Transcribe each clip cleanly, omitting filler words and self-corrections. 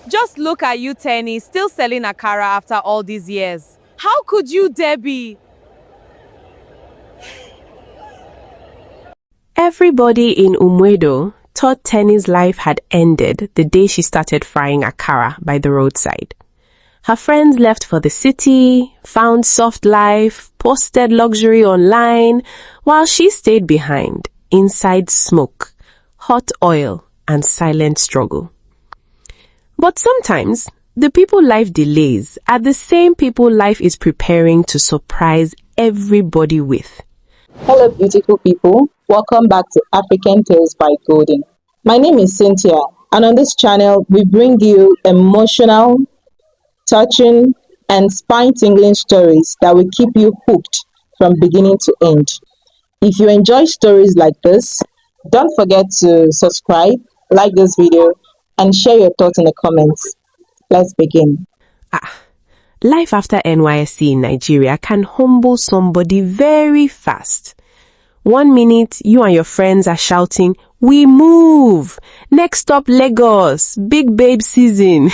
Just look at you, Teni, still selling Akara after all these years. How could you, Debbie? Everybody in Umuedo thought Teni's life had ended the day she started frying Akara by the roadside. Her friends left for the city, found soft life, posted luxury online, while she stayed behind, inside smoke, hot oil, and silent struggle. But sometimes, the people life delays are the same people life is preparing to surprise everybody with. Hello beautiful people, welcome back to African Tales by Golden. My name is Cynthia, and on this channel we bring you emotional, touching, and spine-tingling stories that will keep you hooked from beginning to end. If you enjoy stories like this, don't forget to subscribe, like this video, and share your thoughts in the comments. Let's begin. Life after NYSC in Nigeria can humble somebody very fast. 1 minute, you and your friends are shouting, "We move! Next stop, Lagos! Big babe season!"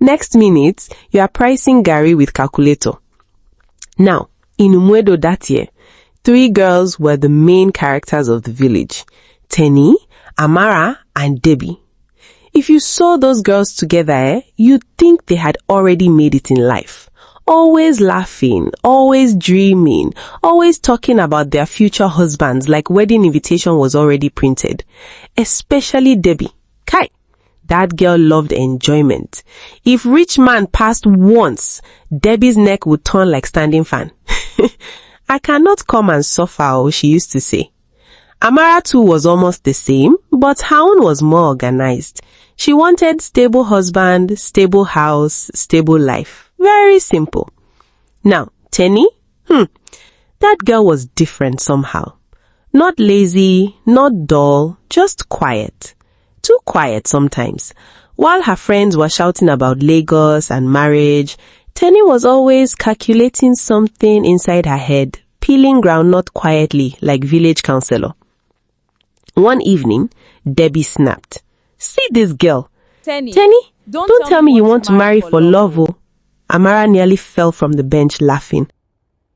Next minute, you are pricing Gary with calculator. Now, in Umuedo that year, 3 girls were the main characters of the village. Teni, Amara, and Debbie. If you saw those girls together, you'd think they had already made it in life. Always laughing, always dreaming, always talking about their future husbands like wedding invitation was already printed. Especially Debbie. Kai, that girl loved enjoyment. If rich man passed once, Debbie's neck would turn like standing fan. "I cannot come and suffer," she used to say. Amara too was almost the same, but her own was more organized. She wanted stable husband, stable house, stable life. Very simple. Now, Teni? That girl was different somehow. Not lazy, not dull, just quiet. Too quiet sometimes. While her friends were shouting about Lagos and marriage, Teni was always calculating something inside her head, peeling groundnut quietly like village councillor. One evening, Debbie snapped. "See this girl. Teni, don't tell me you want to marry for love." Oh. Amara nearly fell from the bench laughing.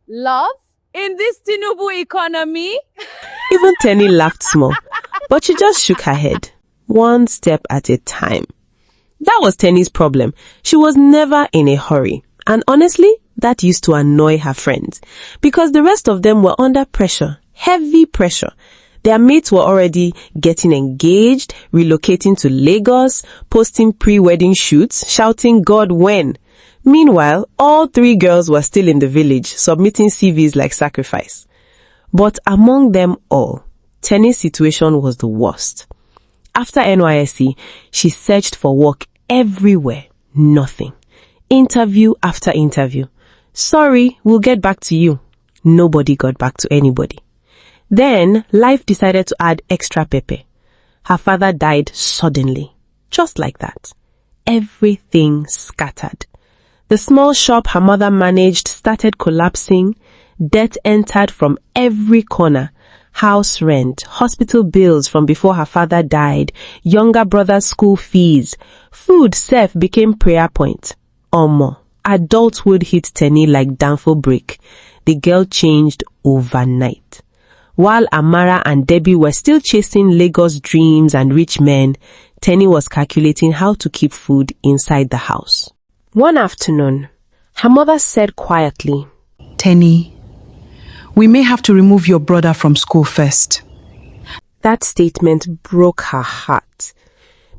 Love? In this Tinubu economy? Even Teni laughed small, but she just shook her head. One step at a time. That was Teni's problem. She was never in a hurry. And honestly, that used to annoy her friends, because the rest of them were under pressure, heavy pressure. Their mates were already getting engaged, relocating to Lagos, posting pre-wedding shoots, shouting "God when?" Meanwhile, all 3 girls were still in the village, submitting CVs like sacrifice. But among them all, Teni's situation was the worst. After NYSC, she searched for work everywhere. Nothing. Interview after interview. "Sorry, we'll get back to you." Nobody got back to anybody. Then, life decided to add extra pepper. Her father died suddenly. Just like that. Everything scattered. The small shop her mother managed started collapsing. Debt entered from every corner. House rent, hospital bills from before her father died, younger brother's school fees. Food self became prayer point. Adulthood hit Teni like downfall break. The girl changed overnight. While Amara and Debbie were still chasing Lagos dreams and rich men, Teni was calculating how to keep food inside the house. One afternoon, her mother said quietly, "Teni, we may have to remove your brother from school first." That statement broke her heart,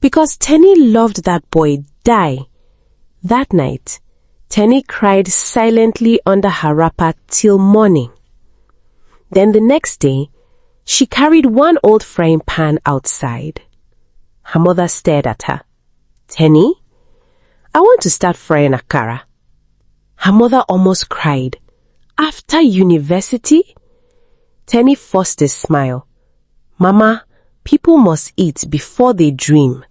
because Teni loved that boy die. That night, Teni cried silently under her wrapper till morning. Then the next day, she carried one old frying pan outside. Her mother stared at her. "Teni, I want to start frying Akara." Her mother almost cried. "After university?" Teni forced a smile. "Mama, people must eat before they dream."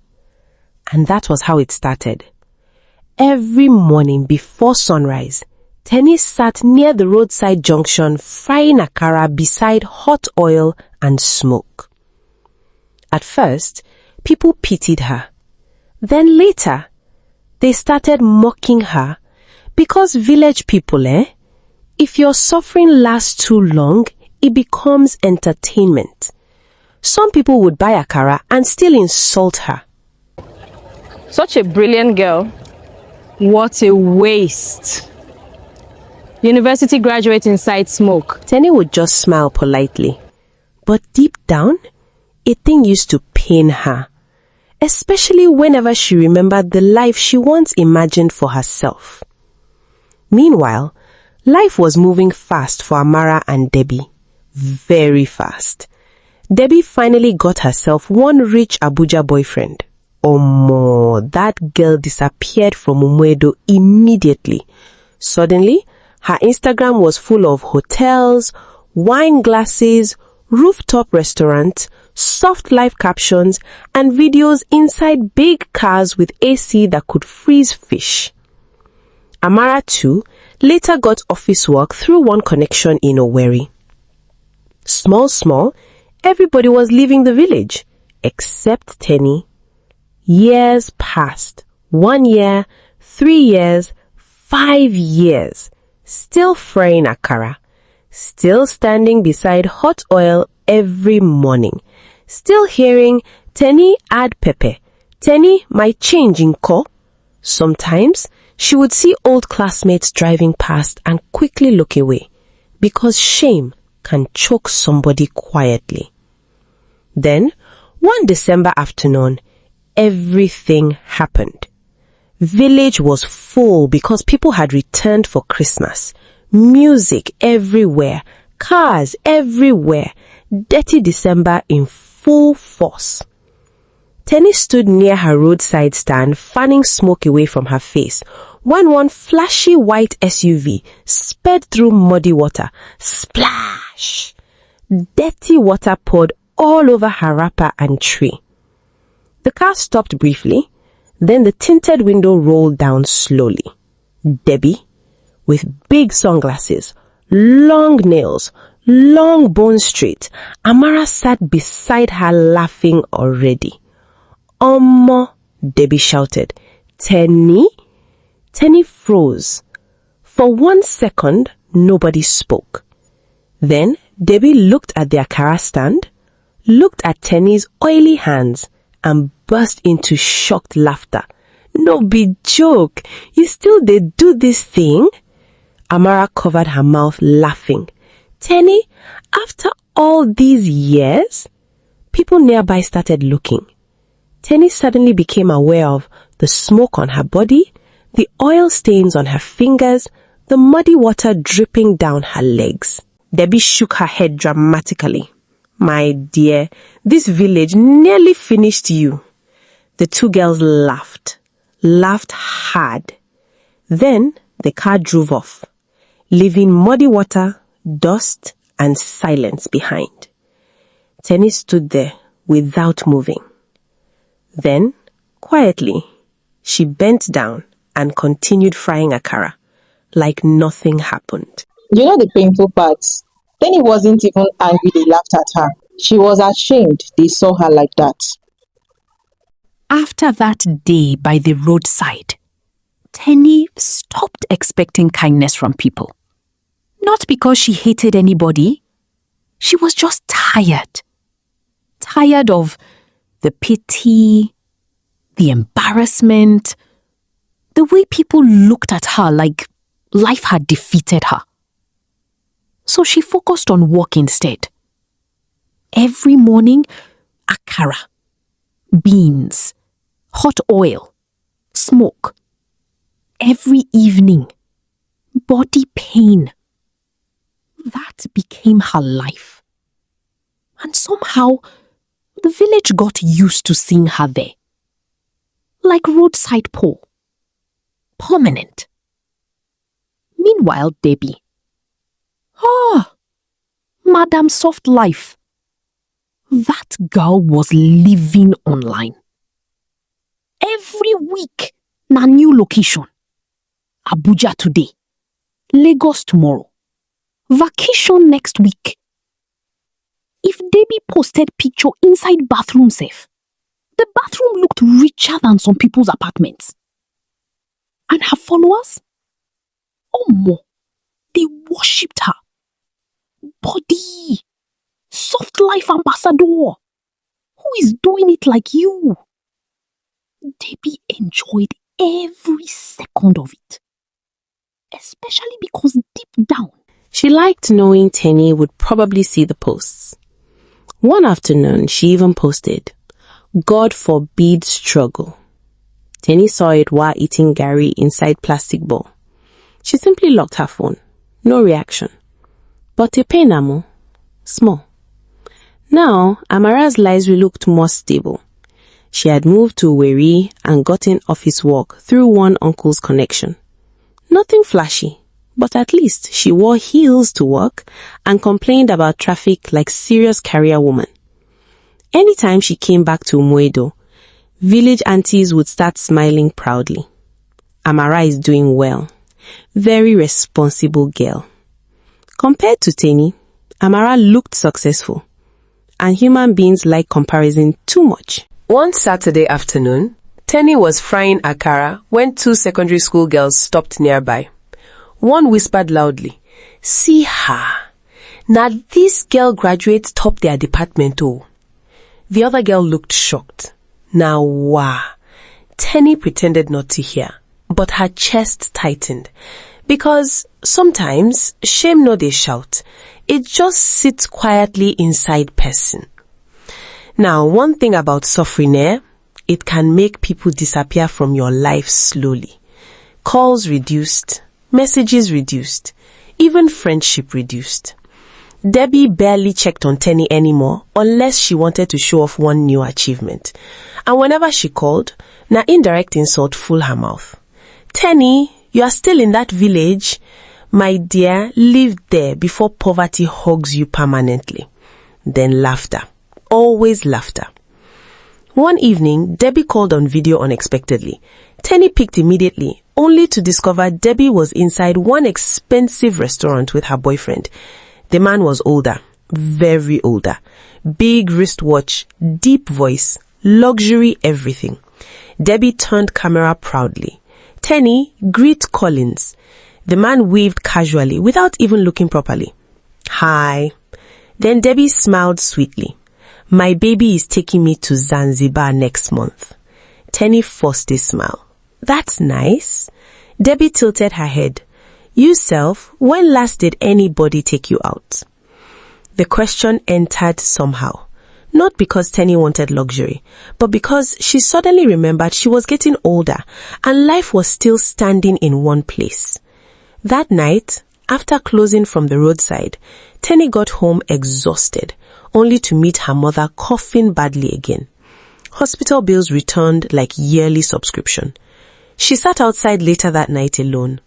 And that was how it started. Every morning before sunrise, Teni sat near the roadside junction frying Akara beside hot oil and smoke. At first, people pitied her. Then later, They started mocking her because village people, if your suffering lasts too long, it becomes entertainment. Some people would buy Akara and still insult her. Such a brilliant girl. What a waste. University graduate inside smoke. Teni would just smile politely. But deep down, a thing used to pain her. Especially whenever she remembered the life she once imagined for herself. Meanwhile, life was moving fast for Amara and Debbie. Very fast. Debbie finally got herself one rich Abuja boyfriend. Omo, that girl disappeared from Umuedo immediately. Suddenly, her Instagram was full of hotels, wine glasses, rooftop restaurants, soft life captions, and videos inside big cars with AC that could freeze fish. Amara too later got office work through one connection in Owerri. Small, everybody was leaving the village, except Teni. Years passed. 1 year, 3 years, 5 years. Still frying Akara. Still standing beside hot oil every morning. Still hearing, Teni add pepper. Teni, my change in ko. Sometimes, she would see old classmates driving past and quickly look away, because shame can choke somebody quietly. Then, one December afternoon, everything happened. Village was full because people had returned for Christmas. Music everywhere, cars everywhere. Dirty December in full force. Teni stood near her roadside stand, fanning smoke away from her face, when one flashy white SUV sped through muddy water. Splash! Dirty water poured all over her wrapper and tree. The car stopped briefly, then the tinted window rolled down slowly. Debbie, with big sunglasses, long nails, long bone straight, Amara sat beside her laughing already. Omo, Debbie shouted. Teni? Teni froze. For 1 second, nobody spoke. Then Debbie looked at the Akara stand, looked at Teni's oily hands, and burst into shocked laughter. No be joke. You still did do this thing? Amara covered her mouth laughing. Teni, after all these years? People nearby started looking. Teni suddenly became aware of the smoke on her body, the oil stains on her fingers, the muddy water dripping down her legs. Debbie shook her head dramatically. My dear, this village nearly finished you. The two girls laughed hard. Then the car drove off, leaving muddy water, dust, and silence behind. Teni stood there without moving. Then, quietly, she bent down and continued frying Akara, like nothing happened. You know the painful parts? Teni wasn't even angry they laughed at her. She was ashamed they saw her like that. After that day by the roadside, Teni stopped expecting kindness from people. Not because she hated anybody. She was just tired. Tired of the pity, the embarrassment, the way people looked at her like life had defeated her. So she focused on work instead. Every morning, Akara, beans, hot oil, smoke. Every evening, body pain. That became her life. And somehow, the village got used to seeing her there. Like roadside pole. Permanent. Meanwhile, Debbie. Madam Soft Life. That girl was living online. Every week, na new location. Abuja today. Lagos tomorrow. Vacation next week. If Debbie posted picture inside bathroom safe, the bathroom looked richer than some people's apartments. And her followers? Omo, they worshipped her. Body, soft life ambassador. Who is doing it like you? Debbie enjoyed every second of it. Especially because deep down, she liked knowing Teni would probably see the posts. One afternoon, she even posted, "God forbid struggle." Teni saw it while eating Gary inside plastic bowl. She simply locked her phone. No reaction. But Tepenamo, small. Now, Amara's lives looked more stable. She had moved to Weri and gotten office work through one uncle's connection. Nothing flashy, but at least she wore heels to work and complained about traffic like serious career woman. Anytime she came back to Umuedo, village aunties would start smiling proudly. Amara is doing well. Very responsible girl. Compared to Teni, Amara looked successful. And human beings like comparison too much. One Saturday afternoon, Teni was frying Akara when two secondary school girls stopped nearby. One whispered loudly, "See her. Now this girl graduates top their department oh." The other girl looked shocked. Now wow. Teni pretended not to hear, but her chest tightened. Because sometimes shame no dey shout. It just sits quietly inside person. Now, one thing about suffering, it can make people disappear from your life slowly. Calls reduced, messages reduced, even friendship reduced. Debbie barely checked on Teni anymore unless she wanted to show off one new achievement. And whenever she called, na indirect insult full her mouth. "Teni, you are still in that village? My dear, live there before poverty hugs you permanently." Then laughter. Always laughter. One evening, Debbie called on video unexpectedly. Teni picked immediately, only to discover Debbie was inside one expensive restaurant with her boyfriend. The man was older, very older. Big wristwatch, deep voice, luxury everything. Debbie turned camera proudly. "Teni, greet Collins." The man waved casually without even looking properly. "Hi." Then Debbie smiled sweetly. "My baby is taking me to Zanzibar next month." Teni forced a smile. "That's nice." Debbie tilted her head. "You self, when last did anybody take you out?" The question entered somehow. Not because Teni wanted luxury, but because she suddenly remembered she was getting older and life was still standing in one place. That night, after closing from the roadside, Teni got home exhausted, only to meet her mother coughing badly again. Hospital bills returned like yearly subscription. She sat outside later that night alone.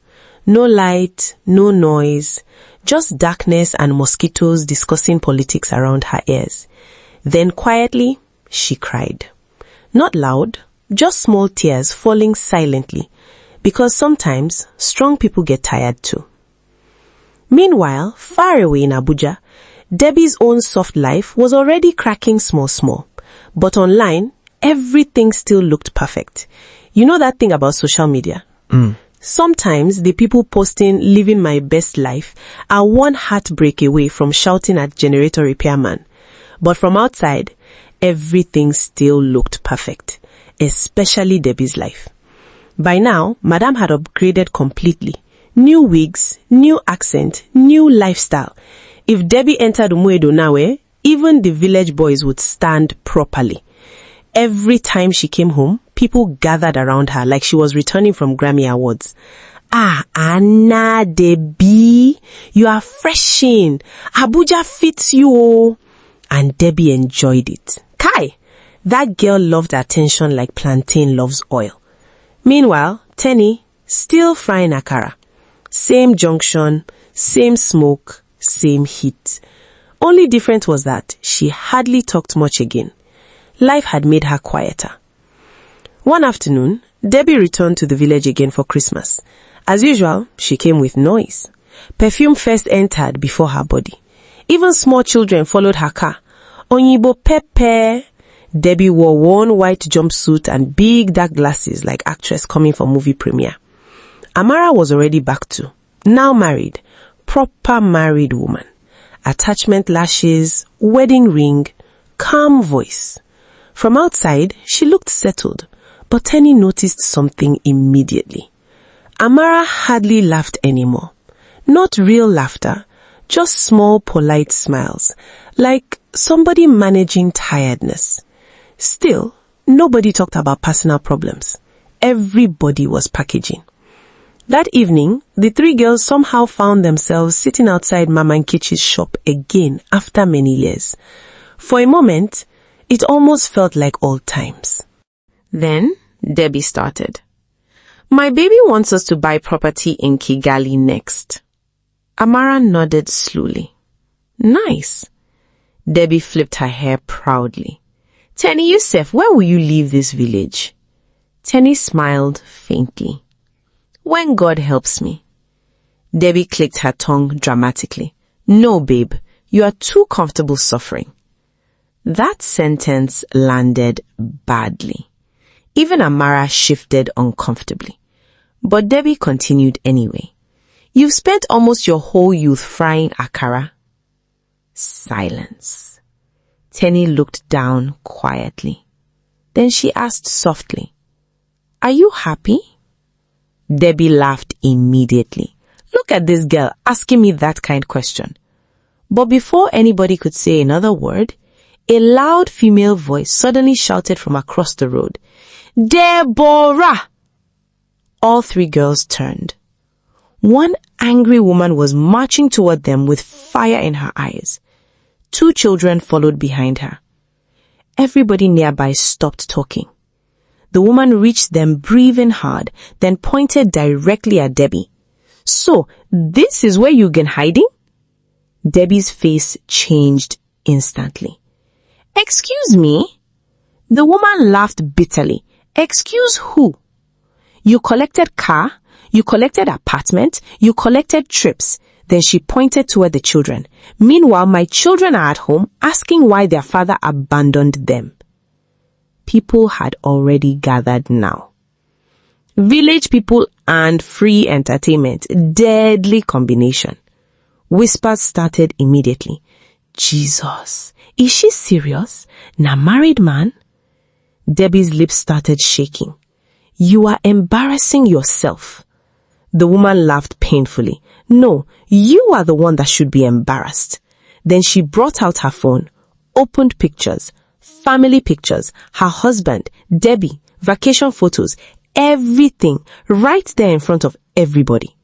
No light, no noise, just darkness and mosquitoes discussing politics around her ears. Then quietly, she cried. Not loud, just small tears falling silently, because sometimes strong people get tired too. Meanwhile, far away in Abuja, Debbie's own soft life was already cracking small. But online, everything still looked perfect. You know that thing about social media? Sometimes the people posting "living my best life" are one heartbreak away from shouting at generator repairman. But from outside, everything still looked perfect, especially Debbie's life. By now, Madame had upgraded completely. New wigs, new accent, new lifestyle. If Debbie entered Umuedo now, even the village boys would stand properly. Every time she came home, people gathered around her like she was returning from Grammy Awards. "Ah, Anna, Debbie, you are freshin'. Abuja fits you oh." And Debbie enjoyed it. Kai, that girl loved attention like plantain loves oil. Meanwhile, Teni, still frying Akara. Same junction, same smoke, same heat. Only different was that she hardly talked much again. Life had made her quieter. One afternoon, Debbie returned to the village again for Christmas. As usual, she came with noise. Perfume first entered before her body. Even small children followed her car. Onyibo Pepe. Debbie wore one white jumpsuit and big dark glasses like actress coming for movie premiere. Amara was already back to, now married, proper married woman. Attachment lashes, wedding ring, calm voice. From outside, she looked settled, but Teni noticed something immediately. Amara hardly laughed anymore. Not real laughter, just small polite smiles, like somebody managing tiredness. Still, nobody talked about personal problems. Everybody was packaging. That evening, the three girls somehow found themselves sitting outside Mama Nkechi's shop again after many years. For a moment, it almost felt like old times. Then, Debbie started. My baby wants us to buy property in Kigali next. Amara nodded slowly. Nice. Debbie flipped her hair proudly. Teni, Yusuf, where will you leave this village? Teni smiled faintly. When God helps me. Debbie clicked her tongue dramatically. No, babe, you are too comfortable suffering. That sentence landed badly. Even Amara shifted uncomfortably. But Debbie continued anyway. You've spent almost your whole youth frying Akara. Silence. Teni looked down quietly. Then she asked softly, Are you happy? Debbie laughed immediately. Look at this girl asking me that kind of question. But before anybody could say another word, a loud female voice suddenly shouted from across the road, Deborah! All three girls turned. One angry woman was marching toward them with fire in her eyes. Two children followed behind her. Everybody nearby stopped talking. The woman reached them breathing hard, then pointed directly at Debbie. So, this is where you've been hiding? Debbie's face changed instantly. Excuse me? The woman laughed bitterly. Excuse who? You collected car, you collected apartment, you collected trips. Then she pointed toward the children. Meanwhile, my children are at home asking why their father abandoned them. People had already gathered now. Village people and free entertainment, deadly combination. Whispers started immediately. Jesus, is she serious? Na married man? Debbie's lips started shaking. You are embarrassing yourself. The woman laughed painfully. No, you are the one that should be embarrassed. Then she brought out her phone, opened pictures, family pictures, her husband, Debbie, vacation photos, everything right there in front of everybody.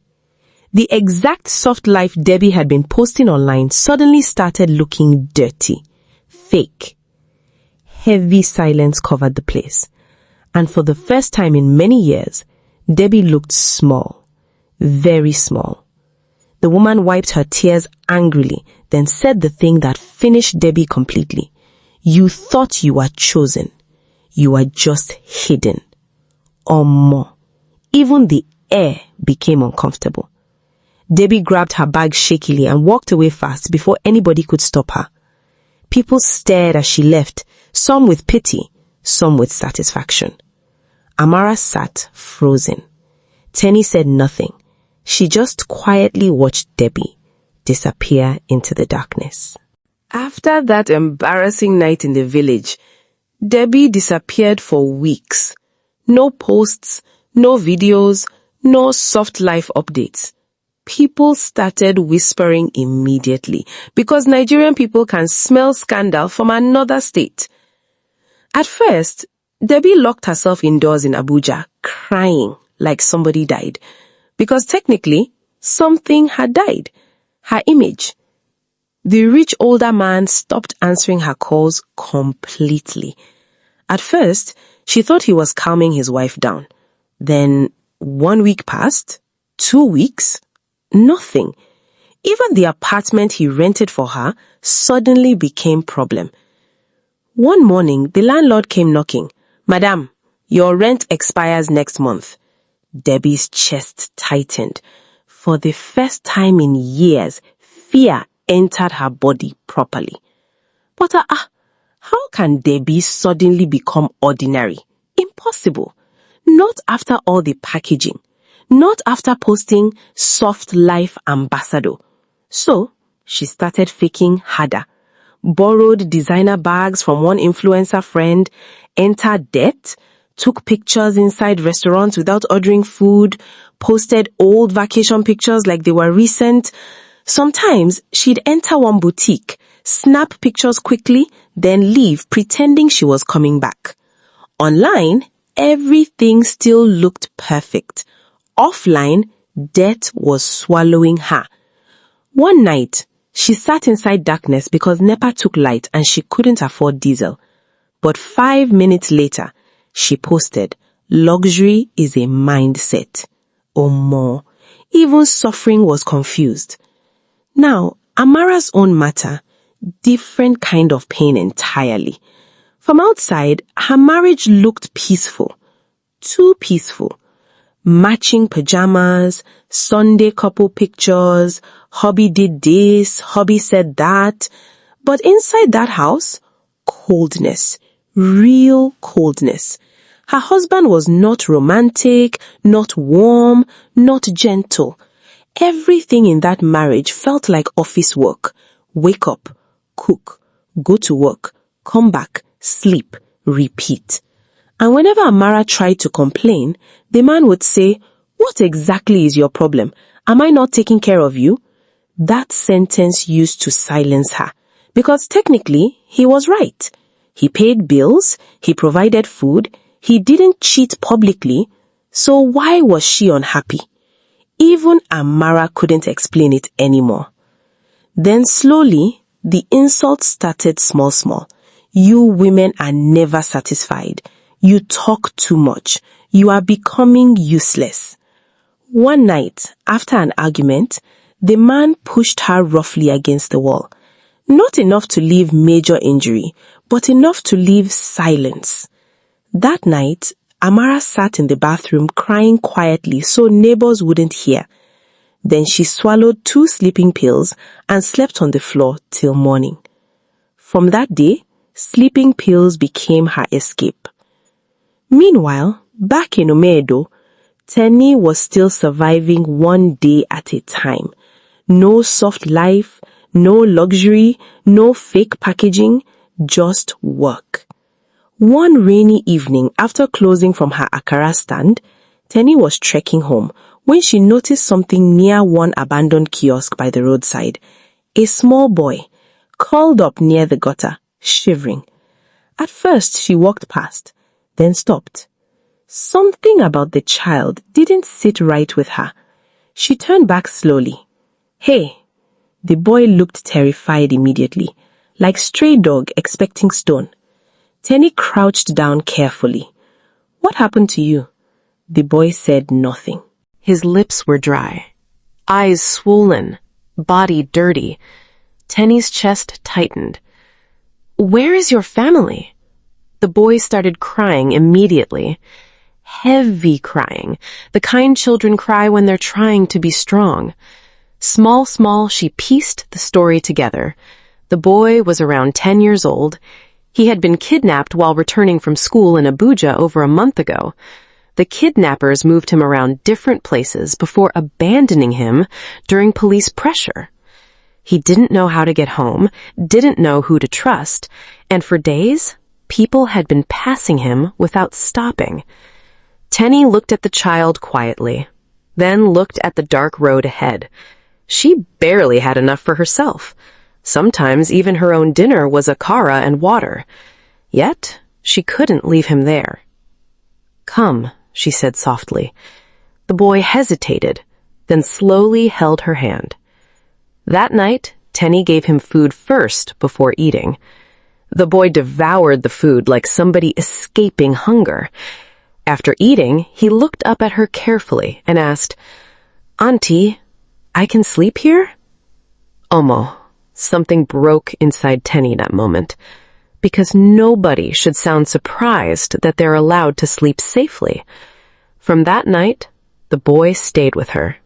The exact soft life Debbie had been posting online suddenly started looking dirty, fake. Heavy silence covered the place. And for the first time in many years, Debbie looked small, very small. The woman wiped her tears angrily, then said the thing that finished Debbie completely. You thought you were chosen. You were just hidden. Or more. Even the air became uncomfortable. Debbie grabbed her bag shakily and walked away fast before anybody could stop her. People stared as she left, some with pity, some with satisfaction. Amara sat frozen. Teni said nothing. She just quietly watched Debbie disappear into the darkness. After that embarrassing night in the village, Debbie disappeared for weeks. No posts, no videos, no soft life updates. People started whispering immediately because Nigerian people can smell scandal from another state. At first, Debbie locked herself indoors in Abuja, crying like somebody died. Because technically, something had died. Her image. The rich older man stopped answering her calls completely. At first, she thought he was calming his wife down. Then 1 week passed, 2 weeks, nothing. Even the apartment he rented for her suddenly became problem. One morning, the landlord came knocking. Madam, your rent expires next month. Debbie's chest tightened. For the first time in years, fear entered her body properly. But how can Debbie suddenly become ordinary? Impossible. Not after all the packaging. not after posting soft life ambassador. So she started faking harder, borrowed designer bags from one influencer friend, entered debt, took pictures inside restaurants without ordering food, posted old vacation pictures like they were recent. Sometimes she'd enter one boutique, snap pictures quickly, then leave pretending she was coming back. Online, everything still looked perfect. Offline, death was swallowing her. One night, she sat inside darkness because NEPA took light and she couldn't afford diesel. But 5 minutes later, she posted, "Luxury is a mindset." Or more. Even suffering was confused. Now, Amara's own matter, different kind of pain entirely. From outside, her marriage looked peaceful. Too peaceful. Matching pajamas, Sunday couple pictures, hubby did this, hubby said that. But inside that house, coldness. Real coldness. Her husband was not romantic, not warm, not gentle. Everything in that marriage felt like office work. Wake up, cook, go to work, come back, sleep, repeat. And whenever Amara tried to complain, the man would say, "What exactly is your problem? Am I not taking care of you?" That sentence used to silence her, because technically he was right. He paid bills, he provided food, he didn't cheat publicly, so why was she unhappy? Even Amara couldn't explain it anymore. Then slowly, the insults started small. You women are never satisfied. You talk too much. You are becoming useless. One night, after an argument, the man pushed her roughly against the wall. Not enough to leave major injury, but enough to leave silence. That night, Amara sat in the bathroom crying quietly so neighbors wouldn't hear. Then she swallowed 2 sleeping pills and slept on the floor till morning. From that day, sleeping pills became her escape. Meanwhile, back in Umuedo, Teni was still surviving one day at a time. No soft life, no luxury, no fake packaging, just work. One rainy evening after closing from her Akara stand, Teni was trekking home when she noticed something near one abandoned kiosk by the roadside. A small boy, curled up near the gutter, shivering. At first she walked past, then stopped. Something about the child didn't sit right with her. She turned back slowly. "Hey!" The boy looked terrified immediately, like stray dog expecting stone. Teni crouched down carefully. "What happened to you?" The boy said nothing. His lips were dry, eyes swollen, body dirty. Teni's chest tightened. "Where is your family?" The boy started crying immediately. Heavy crying, the kind children cry when they're trying to be strong. Small, she pieced the story together. The boy was around 10 years old. He had been kidnapped while returning from school in Abuja over a month ago. The kidnappers moved him around different places before abandoning him during police pressure. He didn't know how to get home, didn't know who to trust, and for days, people had been passing him without stopping. Teni looked at the child quietly, then looked at the dark road ahead. She barely had enough for herself. Sometimes even her own dinner was Akara and water. Yet, she couldn't leave him there. "Come," she said softly. The boy hesitated, then slowly held her hand. That night, Teni gave him food first before eating. The boy devoured the food like somebody escaping hunger. After eating, he looked up at her carefully and asked, "Auntie, I can sleep here?" Omo. Something broke inside Teni that moment, because nobody should sound surprised that they're allowed to sleep safely. From that night, the boy stayed with her,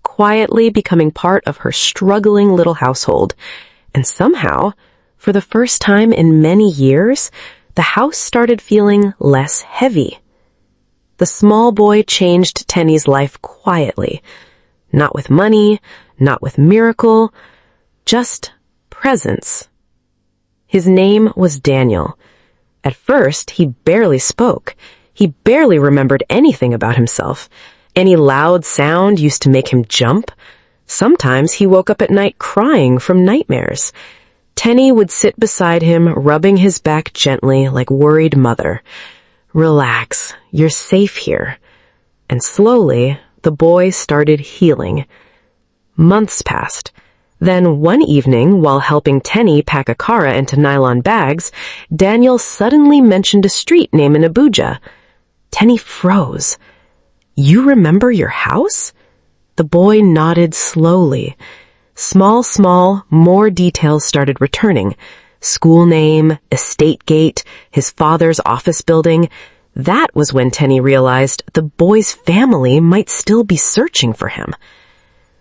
quietly becoming part of her struggling little household, and somehow, for the first time in many years, the house started feeling less heavy. the small boy changed Teni's life quietly. Not with money, not with miracle, just presence. His name was Daniel. At first, he barely spoke. He barely remembered anything about himself. Any loud sound used to make him jump. Sometimes he woke up at night crying from nightmares. Teni would sit beside him, rubbing his back gently like worried mother. Relax, you're safe here. And slowly, the boy started healing. Months passed. Then one evening, while helping Teni pack Akara into nylon bags, Daniel suddenly mentioned a street name in Abuja. Teni froze. You remember your house? The boy nodded slowly. Small, more details started returning. School name, estate gate, his father's office building. That was when Teni realized the boy's family might still be searching for him.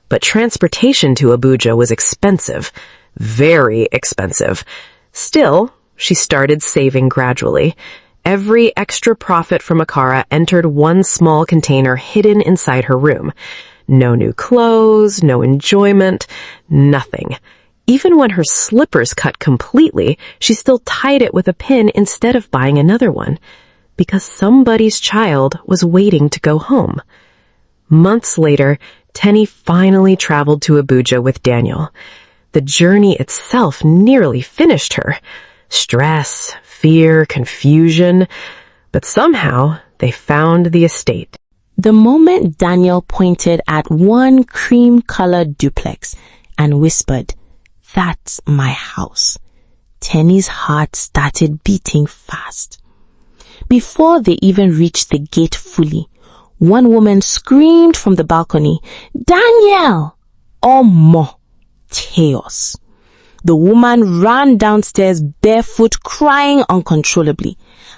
But transportation to Abuja was expensive. Very expensive. Still, she started saving gradually. Every extra profit from Akara entered one small container hidden inside her room. No new clothes, no enjoyment, nothing. Even when her slippers cut completely, she still tied it with a pin instead of buying another one, because somebody's child was waiting to go home. Months later, Teni finally traveled to Abuja with Daniel. The journey itself nearly finished her. Stress, fear, confusion, but somehow they found the estate. The moment Daniel pointed at one cream-colored duplex and whispered, "That's my house," Teni's heart started beating fast. Before they even reached the gate fully, one woman screamed from the balcony, "Daniel!" Omo! Chaos. The woman ran downstairs barefoot, crying uncontrollably.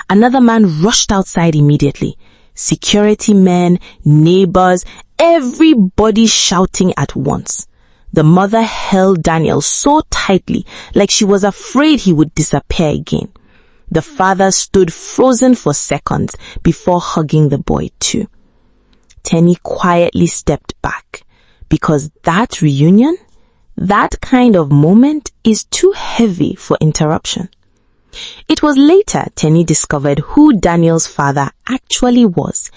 Another man rushed outside immediately. Security men, neighbors, everybody shouting at once. The mother held Daniel so tightly, like she was afraid he would disappear again. The father stood frozen for seconds before hugging the boy too. Teni quietly stepped back, because that reunion, that kind of moment, is too heavy for interruption. It was later Teni discovered who Daniel's father actually was,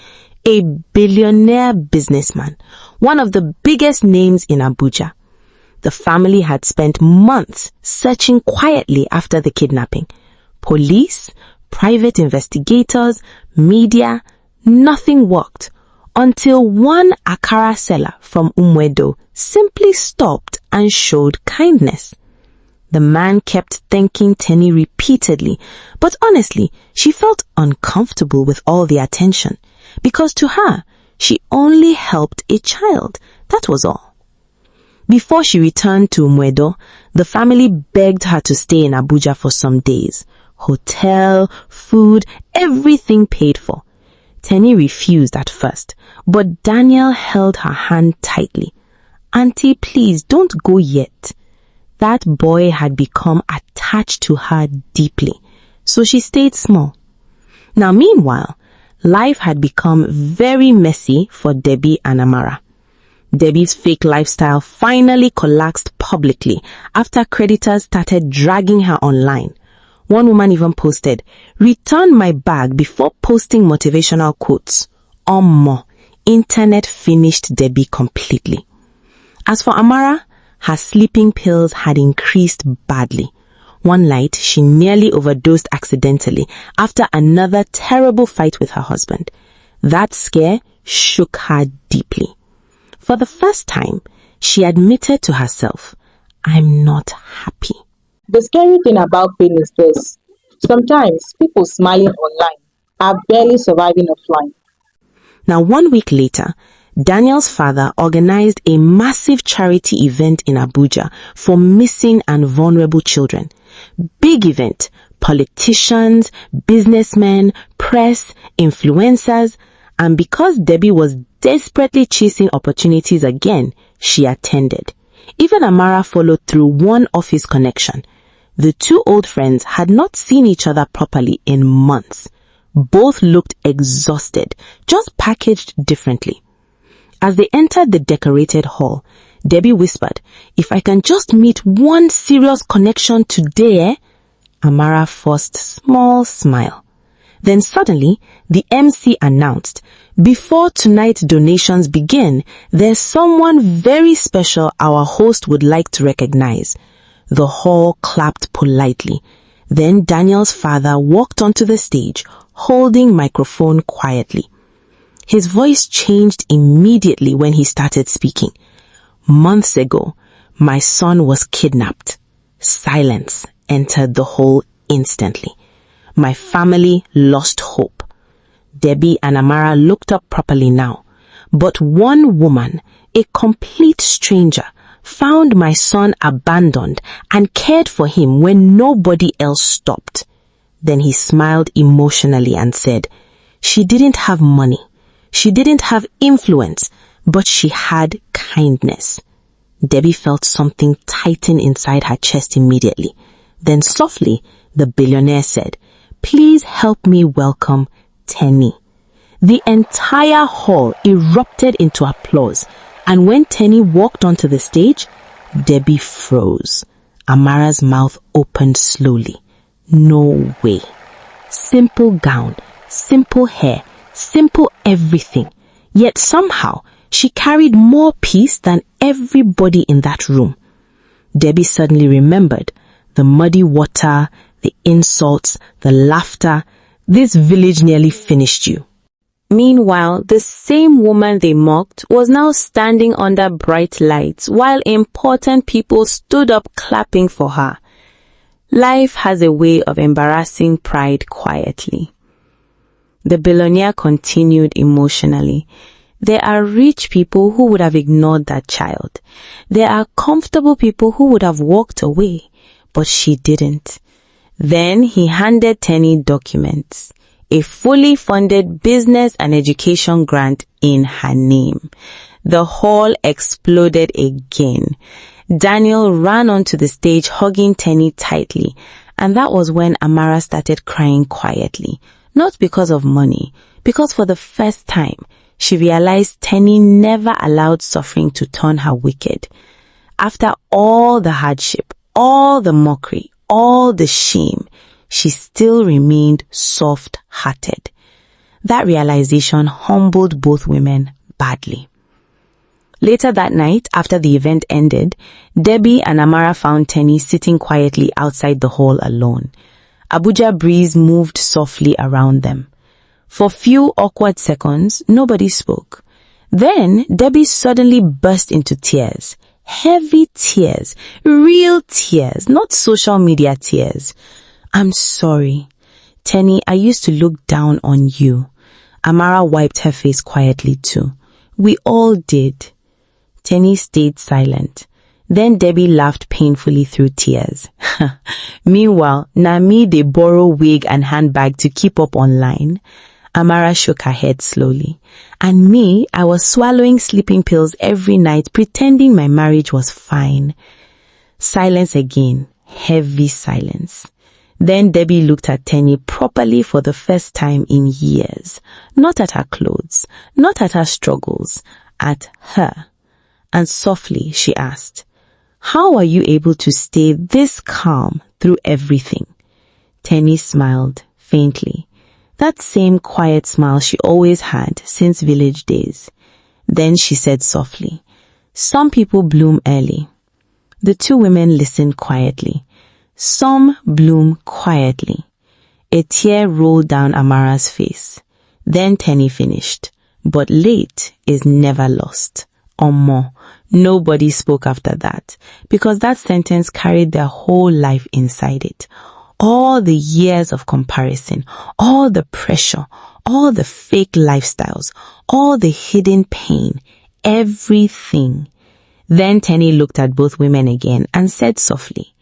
a billionaire businessman, one of the biggest names in Abuja. The family had spent months searching quietly after the kidnapping. Police, private investigators, media, nothing worked until one Akara seller from Umuedo simply stopped and showed kindness. The man kept thanking Teni repeatedly, but honestly, she felt uncomfortable with all the attention, because to her, she only helped a child, that was all. Before she returned to Umuedo, the family begged her to stay in Abuja for some days. Hotel, food, everything paid for. Teni refused at first, but Daniel held her hand tightly. "Auntie, please don't go yet." That boy had become attached to her deeply, so she stayed small. Now, meanwhile, life had become very messy for Debbie and Amara. Debbie's fake lifestyle finally collapsed publicly after creditors started dragging her online. One woman even posted, "Return my bag," before posting motivational quotes. Internet finished Debbie completely. As for Amara, her sleeping pills had increased badly. One night, she nearly overdosed accidentally after another terrible fight with her husband. That scare shook her deeply. For the first time, she admitted to herself, "I'm not happy." The scary thing about pain is this. Sometimes people smiling online are barely surviving offline. Now, 1 week later, Daniel's father organized a massive charity event in Abuja for missing and vulnerable children. Big event, politicians, businessmen, press, influencers, and because Debbie was desperately chasing opportunities again, she attended. Even Amara followed through one office connection. The two old friends had not seen each other properly in months, Both looked exhausted, just packaged differently. As they entered the decorated hall, Debbie whispered, "If I can just meet one serious connection today." Amara forced a small smile. Then suddenly, the MC announced, "Before tonight's donations begin, there's someone very special our host would like to recognize." The hall clapped politely. Then Daniel's father walked onto the stage, holding microphone quietly. His voice changed immediately when he started speaking. "Months ago, my son was kidnapped." Silence entered the hall instantly. "My family lost hope." Debbie and Amara looked up properly now. "But one woman, a complete stranger, found my son abandoned and cared for him when nobody else stopped." Then he smiled emotionally and said, "She didn't have money. She didn't have influence, but she had kindness." Debbie felt something tighten inside her chest immediately. Then softly, the billionaire said, "Please help me welcome Teni." The entire hall erupted into applause, and when Teni walked onto the stage, Debbie froze. Amara's mouth opened slowly. No way. Simple gown, simple hair, simple everything. Yet somehow, she carried more peace than everybody in that room. Debbie suddenly remembered the muddy water, the insults, the laughter. This village nearly finished you. Meanwhile, the same woman they mocked was now standing under bright lights while important people stood up clapping for her. Life has a way of embarrassing pride quietly. The billionaire continued emotionally. There are rich people who would have ignored that child. There are comfortable people who would have walked away, but she didn't. Then he handed Teni documents, a fully funded business and education grant in her name. The hall exploded again. Daniel ran onto the stage hugging Teni tightly, and that was when Amara started crying quietly. Not because of money, because for the first time, she realized Teni never allowed suffering to turn her wicked. After all the hardship, all the mockery, all the shame, she still remained soft-hearted. That realization humbled both women badly. Later that night, after the event ended, Debbie and Amara found Teni sitting quietly outside the hall alone. Abuja breeze moved softly around them. For few awkward seconds, nobody spoke. Then Debbie suddenly burst into tears. Heavy tears, real tears, not social media tears. "I'm sorry. Teni, I used to look down on you." Amara wiped her face quietly too. "We all did." Teni stayed silent. Then Debbie laughed painfully through tears. "Meanwhile, Nami they borrow wig and handbag to keep up online." Amara shook her head slowly. "And me, I was swallowing sleeping pills every night pretending my marriage was fine." Silence again, heavy silence. Then Debbie looked at Teni properly for the first time in years. Not at her clothes, not at her struggles, at her. And softly she asked, "How are you able to stay this calm through everything?" Teni smiled faintly. That same quiet smile she always had since village days. Then she said softly, "Some people bloom early." The two women listened quietly. Some bloom quietly. A tear rolled down Amara's face. Then Teni finished. "But late is never lost." Omo, nobody spoke after that, because that sentence carried their whole life inside it. All the years of comparison, all the pressure, all the fake lifestyles, all the hidden pain, everything. Then Teni looked at both women again and said softly,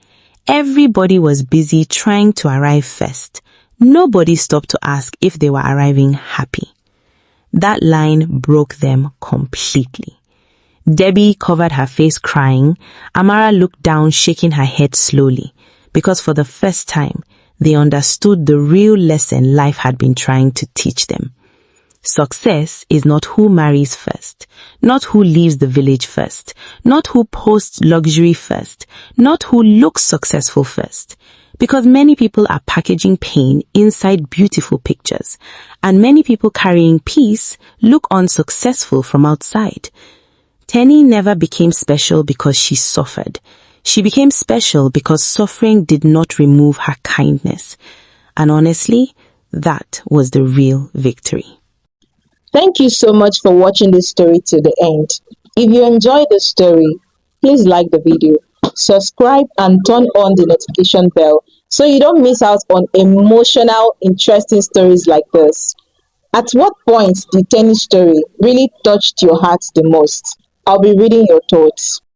"Everybody was busy trying to arrive first. Nobody stopped to ask if they were arriving happy." That line broke them completely. Debbie covered her face crying. Amara looked down, shaking her head slowly, because for the first time, they understood the real lesson life had been trying to teach them. Success is not who marries first, not who leaves the village first, not who posts luxury first, not who looks successful first. Because many people are packaging pain inside beautiful pictures, and many people carrying peace look unsuccessful from outside. Teni never became special because she suffered. She became special because suffering did not remove her kindness. And honestly, that was the real victory. Thank you so much for watching this story to the end. If you enjoyed the story, please like the video, subscribe and turn on the notification bell so you don't miss out on emotional, interesting stories like this. At what point did Teni's story really touched your heart the most? I'll be reading your thoughts.